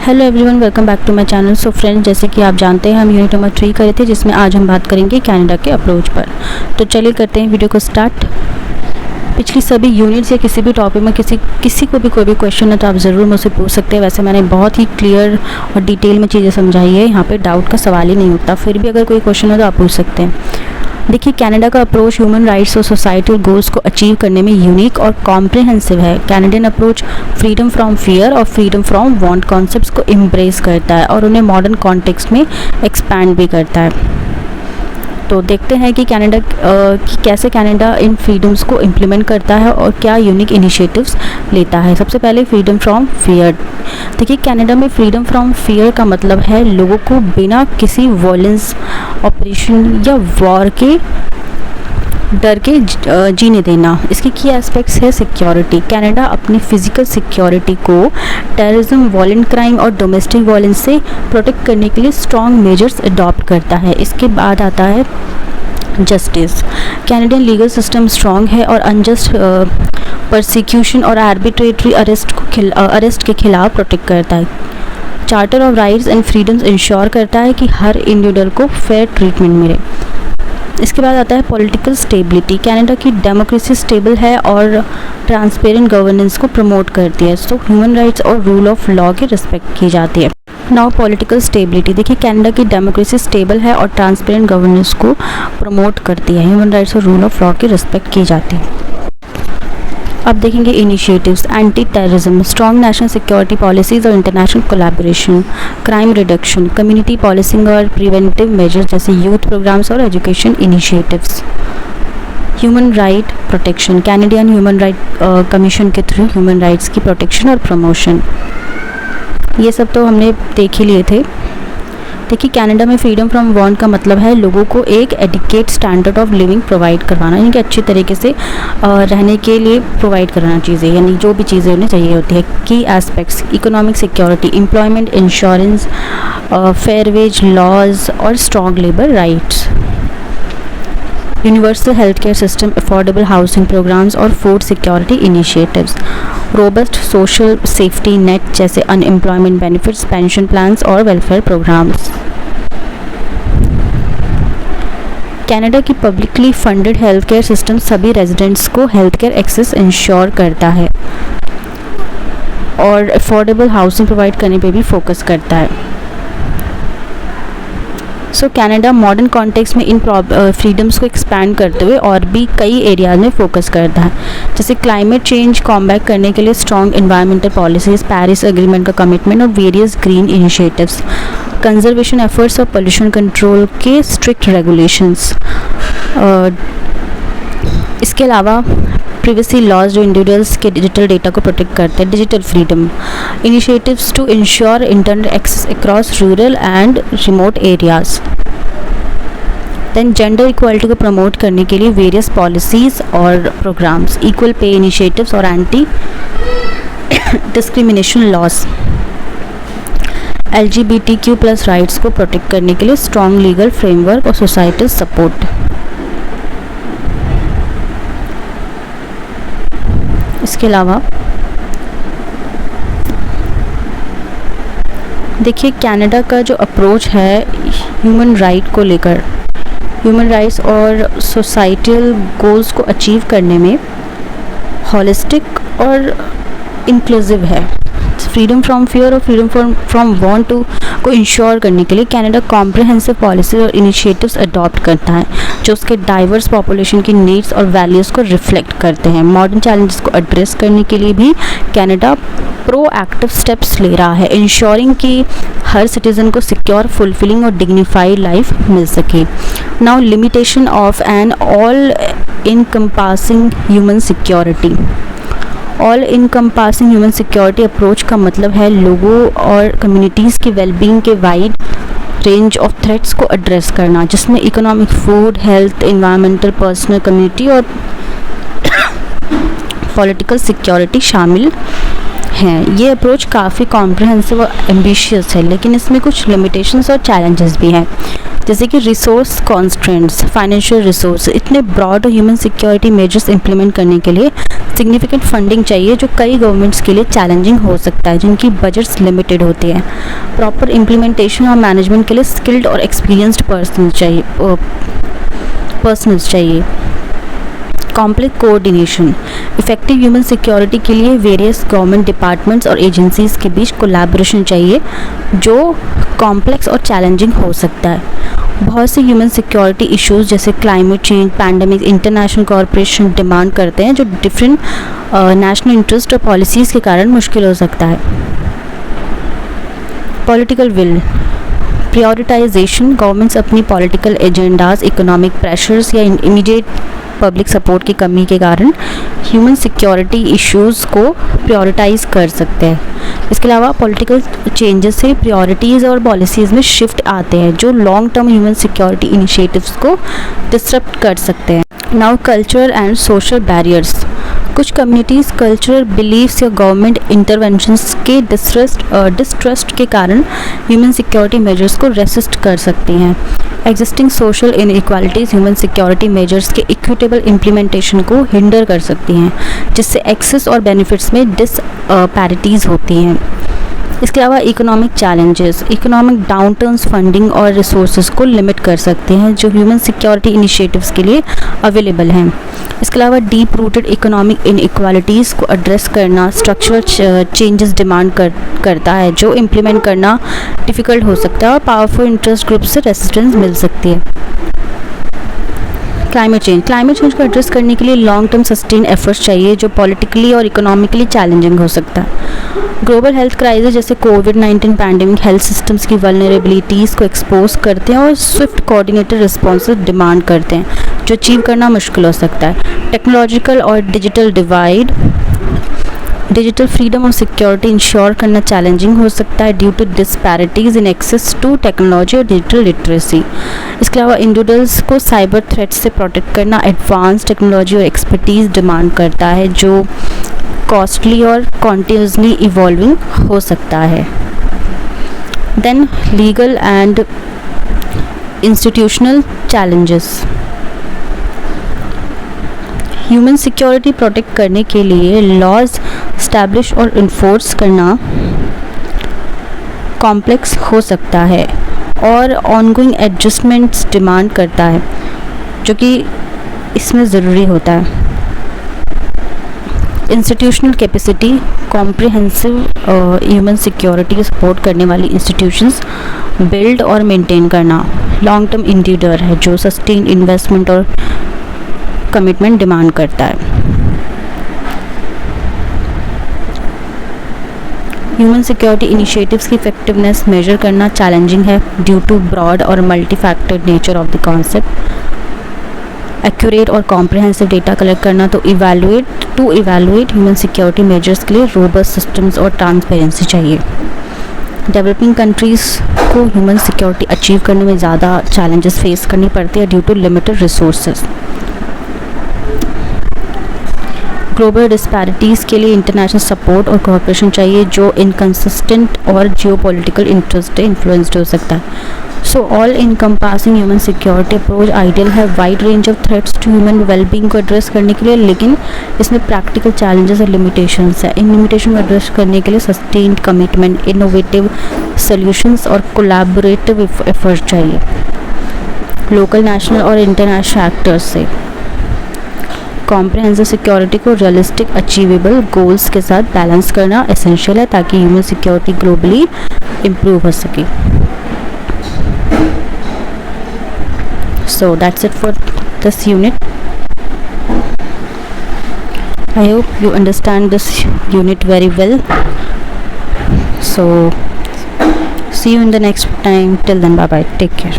Hello everyone, welcome back to my channel. So friends, जैसे कि आप जानते हैं हम यूनिट नंबर 3 करे थे, जिसमें आज हम बात करेंगे कनाडा के अप्रोच पर। तो चलिए करते हैं वीडियो को स्टार्ट। पिछली सभी यूनिट्स या किसी भी टॉपिक में किसी को भी कोई भी क्वेश्चन है तो आप ज़रूर मुझसे पूछ सकते हैं। वैसे मैंने बहुत ही क्लियर और डिटेल में चीज़ें समझाई है, यहाँ पे डाउट का सवाल ही नहीं उठता। फिर भी अगर कोई क्वेश्चन हो तो आप पूछ सकते हैं। देखिए, कनाडा का अप्रोच ह्यूमन राइट्स और सोसाइटल गोल्स को अचीव करने में यूनिक और कॉम्प्रिहेंसिव है। Canadian approach freedom from fear और फ्रीडम फ्रॉम वांट कॉन्सेप्ट्स को एम्ब्रेस करता है और उन्हें मॉडर्न कॉन्टेक्स्ट में एक्सपैंड भी करता है। तो देखते हैं कि कैसे कनाडा इन फ्रीडम्स को इम्प्लीमेंट करता है और क्या यूनिक इनिशिएटिव्स लेता है। सबसे पहले फ्रीडम फ्रॉम फियर। देखिए, कनाडा में फ्रीडम फ्रॉम फियर का मतलब है लोगों को बिना किसी वॉयलेंस, ऑपरेशन या वॉर के डर के जीने देना। इसके की एस्पेक्ट्स है सिक्योरिटी। कनाडा अपनी फिजिकल सिक्योरिटी को टेररिज्म, वायलेंट क्राइम और डोमेस्टिक वायलेंस से प्रोटेक्ट करने के लिए स्ट्रॉन्ग मेजर्स अडॉप्ट करता है। इसके बाद आता है justice. Canadian legal system strong है और अनजस्ट परसिक्यूशन और आर्बिट्रेटरी अरेस्ट के खिलाफ प्रोटेक्ट करता है। Charter of rights and freedoms ensure करता है कि हर इंडिविजुअल को फेयर ट्रीटमेंट मिले। इसके बाद आता है पॉलिटिकल स्टेबिलिटी। कनाडा की डेमोक्रेसी स्टेबल है और ट्रांसपेरेंट गवर्नेंस को प्रमोट करती है। सो ह्यूमन राइट्स और रूल ऑफ लॉ की रिस्पेक्ट की जाती है। Now political stability. देखिए, कनाडा की डेमोक्रेसी स्टेबल है और ट्रांसपेरेंट गवर्नेंस को प्रमोट करती है। ह्यूमन राइट्स और रूल ऑफ लॉ की रिस्पेक्ट की जाती है। अब देखेंगे initiatives. Anti terrorism, strong national security policies और international collaboration, crime reduction, community policing और प्रिवेंटिव मेजर्स जैसे यूथ प्रोग्राम्स और education initiatives. Human right protection. Canadian human right commission के थ्रू ह्यूमन राइट्स की प्रोटेक्शन और प्रमोशन। ये सब तो हमने देख ही लिए थे। देखिए, कनाडा में फ्रीडम फ्रॉम वांट का मतलब है लोगों को एक adequate standard of living provide करवाना, यानी कि अच्छी तरीके से रहने के लिए प्रोवाइड कराना चीज़ें, यानी जो भी चीज़ें उन्हें चाहिए होती है। Key aspects, economic security, employment insurance, fair wage laws और strong labour rights. Universal health care system, affordable housing programmes और food security initiatives. Robust social safety net जैसे अनएम्प्लॉयमेंट बेनिफिट्स, पेंशन प्लान्स और वेलफेयर प्रोग्राम्स। कनाडा की publicly funded health care system सभी residents को health care access insure करता है और affordable housing provide करने पे भी फोकस करता है। सो कनाडा मॉडर्न कॉन्टेक्स्ट में इन फ्रीडम्स को एक्सपैंड करते हुए और भी कई एरियाज में फोकस करता है, जैसे क्लाइमेट चेंज कॉम्बैट करने के लिए strong environmental policies, Paris agreement का कमिटमेंट और various green initiatives, conservation efforts और पोल्यूशन कंट्रोल के स्ट्रिक्ट रेगुलेशंस। इसके अलावा प्रिवेसी लॉज जो इंडिविजुअल्स के डिजिटल डेटा को प्रोटेक्ट करते हैं। Digital freedom initiatives to ensure internet access across rural and remote areas. Then gender equality को प्रमोट करने के लिए वेरियस पॉलिसीज़ और प्रोग्राम्स, इक्वल पे इनिशिएटिव्स और anti discrimination laws. LGBTQ+ rights को प्रोटेक्ट करने के लिए स्ट्रॉन्ग लीगल फ्रेमवर्क और सोसाइटल सपोर्ट। इसके अलावा देखिए, कनाडा का जो अप्रोच है ह्यूमन राइट को लेकर, ह्यूमन राइट्स और सोसाइटल गोल्स को अचीव करने में हॉलिस्टिक और इंक्लूसिव है। फ्रीडम फ्रॉम फियर और फ्रीडम फ्रॉम वांट को इंश्योर करने के लिए कनाडा कॉम्प्रिहेंसिव पॉलिसी और इनिशिएटिव्स अडॉप्ट करता है जो उसके डाइवर्स पॉपुलेशन की नीड्स और वैल्यूज़ को रिफ्लेक्ट करते हैं। मॉडर्न चैलेंजेस को एड्रेस करने के लिए भी कनाडा प्रोएक्टिव स्टेप्स ले रहा है, इंश्योरिंग कि हर सिटीज़न को सिक्योर, फुलफिलिंग और डिग्निफाइड लाइफ मिल सके। Now limitation of an all encompassing human security. All encompassing human security approach का मतलब है लोगों और कम्युनिटीज़ की वेलबींग के वाइड रेंज ऑफ थ्रेट्स को एड्रेस करना, जिसमें economic, food, health, environmental, personal, community और पॉलिटिकल सिक्योरिटी शामिल हैं। ये अप्रोच काफ़ी कॉम्प्रिहेंसिव और एम्बिशियस है, लेकिन इसमें कुछ लिमिटेशंस और चैलेंजेस भी हैं। जैसे कि रिसोर्स कॉन्स्ट्रेंट्स, फाइनेंशियल रिसोर्स, इतने broad human security measures implement करने के लिए सिग्निफिकेंट फंडिंग चाहिए, जो कई गवर्नमेंट्स के लिए चैलेंजिंग हो सकता है, जिनकी बजट्स लिमिटेड होती हैं। प्रॉपर इम्प्लीमेंटेशन और मैनेजमेंट के लिए स्किल्ड और एक्सपीरियंस्ड पर्सनल्स चाहिए। Complex coordination, effective human security के लिए वेरियस गवर्नमेंट डिपार्टमेंट्स और एजेंसीज़ के बीच कोलैबोरेशन चाहिए, जो कॉम्प्लेक्स और चैलेंजिंग हो सकता है। बहुत से ह्यूमन सिक्योरिटी इश्यूज जैसे climate change, pandemic, international corporation demand करते हैं, जो डिफरेंट नेशनल इंटरेस्ट और पॉलिसीज़ के कारण मुश्किल हो सकता है। पॉलिटिकल विल, प्रायोरिटाइजेशन, गवर्नमेंट्स अपनी पॉलिटिकल एजेंडाज, इकोनॉमिक प्रेशर्स या इमीडिएट पब्लिक सपोर्ट की कमी के कारण ह्यूमन सिक्योरिटी इश्यूज़ को प्रायोरिटाइज कर सकते हैं। इसके अलावा पॉलिटिकल चेंजेस से प्रायोरिटीज़ और पॉलिसीज़ में शिफ्ट आते हैं, जो long term human security initiatives को डिसरप्ट कर सकते हैं। Now cultural and social barriers, कुछ कम्युनिटीज़ कल्चरल बिलीफ्स या गवर्नमेंट इंटरवेंशंस के डिस्ट्रस्ट के कारण ह्यूमन सिक्योरिटी मेजर्स को रेसिस्ट कर सकती हैं। Existing social inequalities human security measures के इक्विटेबल इम्प्लीमेंटेशन को हिंडर कर सकती हैं, जिससे एक्सेस और बेनिफिट्स में डिसपैरिटीज़ होती हैं। इसके अलावा इकोनॉमिक चैलेंजेस, इकोनॉमिक डाउनटर्न्स फंडिंग और रिसोर्सेज को लिमिट कर सकते हैं, जो ह्यूमन सिक्योरिटी इनिशिएटिव्स के लिए अवेलेबल हैं। इसके अलावा डीप रूटेड इकोनॉमिक इनइक्वालिटीज़ को एड्रेस करना स्ट्रक्चरल चेंजेस डिमांड करता है, जो इम्प्लीमेंट करना डिफ़िकल्ट हो सकता है और पावरफुल इंटरेस्ट ग्रुप से रेसिस्टेंस मिल सकती है। क्लाइमेट चेंज को एड्रेस करने के लिए लॉन्ग टर्म सस्टेन एफर्ट्स चाहिए, जो पॉलिटिकली और इकोनॉमिकली चैलेंजिंग हो सकता है। ग्लोबल हेल्थ क्राइसिस जैसे कोविड-19 पैंडेमिक हेल्थ सिस्टम्स की वल्नरेबिलिटीज़ को एक्सपोज करते हैं और स्विफ्ट कोऑर्डिनेटेड रिस्पॉन्स डिमांड करते हैं, जो अचीव करना मुश्किल हो सकता है। टेक्नोलॉजिकल और डिजिटल डिवाइड, डिजिटल फ्रीडम और सिक्योरिटी इंश्योर करना चैलेंजिंग हो सकता है due to disparities in access to technology और डिजिटल लिटरेसी। इसके अलावा इंडिविजुअल्स को साइबर थ्रेट्स से प्रोटेक्ट करना एडवांस टेक्नोलॉजी और एक्सपर्टीज़ डिमांड करता है, जो कॉस्टली और कॉन्टिन्यूसली इवॉल्विंग हो सकता है। Then legal and institutional challenges, human security protect करने के लिए लॉज एस्टैब्लिश और इन्फोर्स करना कॉम्प्लेक्स हो सकता है और ऑनगोइंग एडजस्टमेंट्स डिमांड करता है, जो कि इसमें ज़रूरी होता है। Institutional capacity, comprehensive human security को सपोर्ट करने वाली इंस्टीट्यूशंस बिल्ड और मेंटेन करना लॉन्ग टर्म इंडिकेटर है, जो सस्टेन इन्वेस्टमेंट और कमिटमेंट डिमांड करता है। ह्यूमन सिक्योरिटी इनिशिएटिव्स की इफेक्टिवनेस मेजर करना चैलेंजिंग है ड्यू टू ब्रॉड और multi factored nature of the concept. Accurate और कॉम्प्रिहेंसिव डेटा कलेक्ट करना, तो इवैल्यूएट ह्यूमन सिक्योरिटी मेजर्स के लिए रोबस्ट सिस्टम्स और ट्रांसपेरेंसी चाहिए। डेवलपिंग कंट्रीज़ को ह्यूमन सिक्योरिटी अचीव करने में ज़्यादा चैलेंजेस फेस करनी पड़ती है due to limited resources. Global disparities के लिए इंटरनेशनल सपोर्ट और कोऑपरेशन चाहिए, जो इनकंसिस्टेंट और जियोपॉलिटिकल इंटरेस्ट से इन्फ्लुएंस्ड हो सकता है। So all encompassing human security approach ideal है wide range of threats to human wellbeing को एड्रेस करने के लिए, लेकिन इसमें प्रैक्टिकल चैलेंजेस और लिमिटेशंस है। इन लिमिटेशन को एड्रेस करने के लिए सस्टेन्ड कमिटमेंट, इनोवेटिव सॉल्यूशंस और कोलैबोरेटिव एफर्ट चाहिए लोकल, नेशनल और इंटरनेशनल एक्टर्स से। कॉम्प्रिहेंसिव सिक्योरिटी को रियलिस्टिक अचीवेबल गोल्स के साथ बैलेंस करना एसेंशियल है, ताकि ह्यूमन सिक्योरिटी ग्लोबली इम्प्रूव हो सके। So that's it for this unit. I hope you understand this unit very well. So see you in the next time. Till then, bye bye, take care.